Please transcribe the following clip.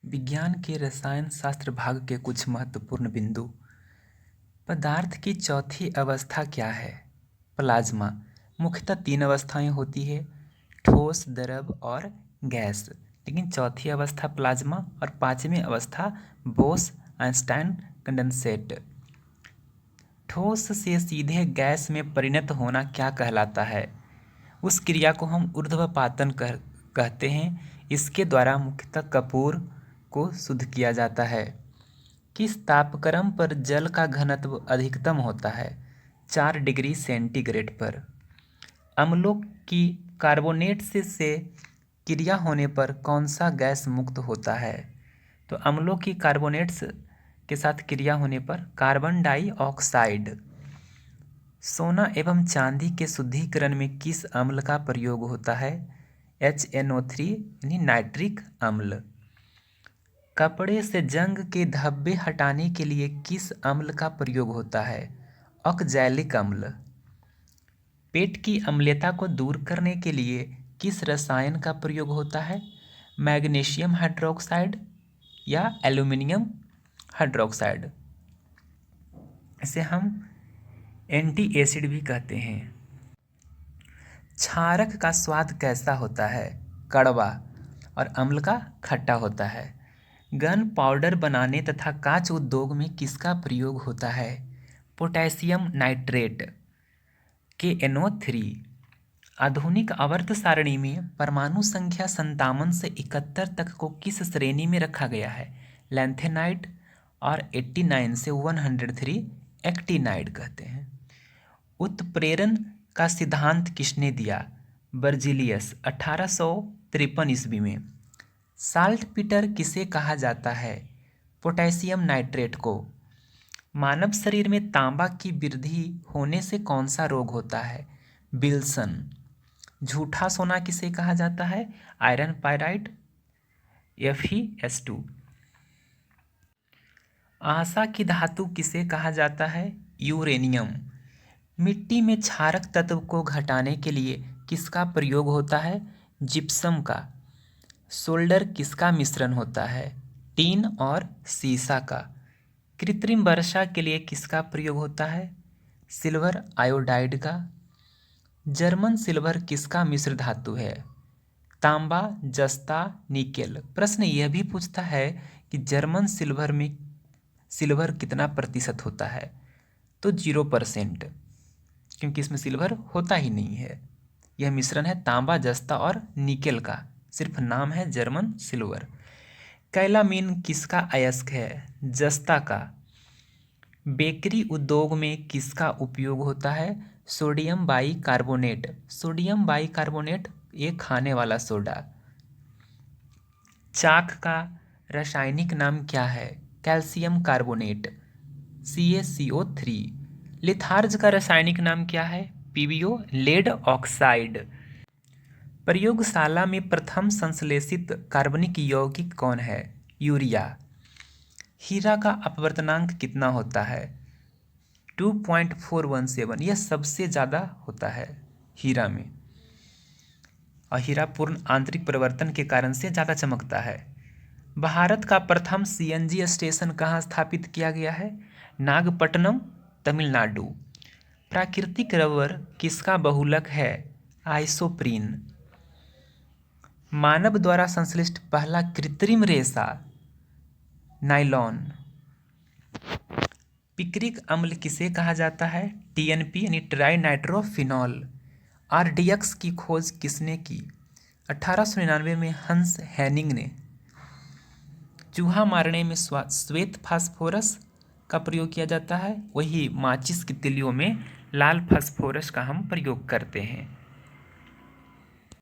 विज्ञान के रसायन शास्त्र भाग के कुछ महत्वपूर्ण बिंदु। पदार्थ की चौथी अवस्था क्या है? प्लाज्मा। मुख्यतः तीन अवस्थाएं होती है, ठोस, द्रव और गैस। लेकिन चौथी अवस्था प्लाज्मा और पांचवी अवस्था बोस आइंस्टाइन कंडेंसेट। ठोस से सीधे गैस में परिणत होना क्या कहलाता है? उस क्रिया को हम ऊर्ध्वपातन कहते हैं। इसके द्वारा मुख्यतः कपूर को शुद्ध किया जाता है। किस तापक्रम पर जल का घनत्व अधिकतम होता है? 4 डिग्री सेंटीग्रेड पर। अम्लों की कार्बोनेट से क्रिया होने पर कौन सा गैस मुक्त होता है? तो अम्लों की कार्बोनेट्स के साथ क्रिया होने पर कार्बन डाइऑक्साइड। सोना एवं चांदी के शुद्धिकरण में किस अम्ल का प्रयोग होता है? HNO3 यानी नाइट्रिक अम्ल। कपड़े से जंग के धब्बे हटाने के लिए किस अम्ल का प्रयोग होता है? ऑक्जैलिक अम्ल। पेट की अम्लता को दूर करने के लिए किस रसायन का प्रयोग होता है? मैग्नीशियम हाइड्रोक्साइड या एल्यूमिनियम हाइड्रोक्साइड। इसे हम एंटी एसिड भी कहते हैं। क्षारक का स्वाद कैसा होता है? कड़वा। और अम्ल का खट्टा होता है। गन पाउडर बनाने तथा कांच उद्योग में किसका प्रयोग होता है? Potassium nitrate KNO3। आधुनिक आवर्त सारणी में परमाणु संख्या 57 से 71 तक को किस श्रेणी में रखा गया है? लैंथेनाइड। और 89 से 103 एक्टिनाइड कहते हैं। उत्प्रेरण का सिद्धांत किसने दिया? बर्जीलियस 1853 ईस्वी में। साल्टपीटर किसे कहा जाता है? पोटेशियम नाइट्रेट को। मानव शरीर में तांबा की वृद्धि होने से कौन सा रोग होता है? विल्सन। झूठा सोना किसे कहा जाता है? Iron pyrite FeS2। आशा की धातु किसे कहा जाता है? यूरेनियम। मिट्टी में क्षारक तत्व को घटाने के लिए किसका प्रयोग होता है? जिप्सम का। सोल्डर किसका मिश्रण होता है? टीन और सीसा का। कृत्रिम वर्षा के लिए किसका प्रयोग होता है? सिल्वर आयोडाइड का। जर्मन सिल्वर किसका मिश्र धातु है? तांबा, जस्ता, निकेल। प्रश्न यह भी पूछता है कि जर्मन सिल्वर में सिल्वर कितना प्रतिशत होता है? तो 0%, क्योंकि इसमें सिल्वर होता ही नहीं है। यह मिश्रण है तांबा, जस्ता और निकेल का, सिर्फ नाम है जर्मन सिल्वर। कैलामीन किसका अयस्क है? जस्ता का। बेकरी उद्योग में किसका उपयोग होता है? Sodium bicarbonate. सोडियम बाइकार्बोनेट एक खाने वाला सोडा। चाक का रासायनिक नाम क्या है? Calcium carbonate CaCO3। लिथार्ज का रासायनिक नाम क्या है? PbO lead oxide. प्रयोगशाला में प्रथम संश्लेषित कार्बनिक यौगिक कौन है? यूरिया। हीरा का अपवर्तनांक कितना होता है? 2.417। यह सबसे ज़्यादा होता है हीरा में, और हीरा पूर्ण आंतरिक परिवर्तन के कारण से ज़्यादा चमकता है। भारत का प्रथम CNG स्टेशन कहाँ स्थापित किया गया है? नागपट्टनम, तमिलनाडु। प्राकृतिक रबर किसका बहुलक है? आइसोप्रीन। मानव द्वारा संश्लिष्ट पहला कृत्रिम रेशा नाइलॉन। पिक्रिक अम्ल किसे कहा जाता है? TNP यानी ट्राई नाइट्रोफिनॉल। RDX की खोज किसने की? 1899 में हंस हैनिंग ने। चूहा मारने में श्वेत फास्फोरस का प्रयोग किया जाता है, वही माचिस की तिलियों में लाल फास्फोरस का हम प्रयोग करते हैं।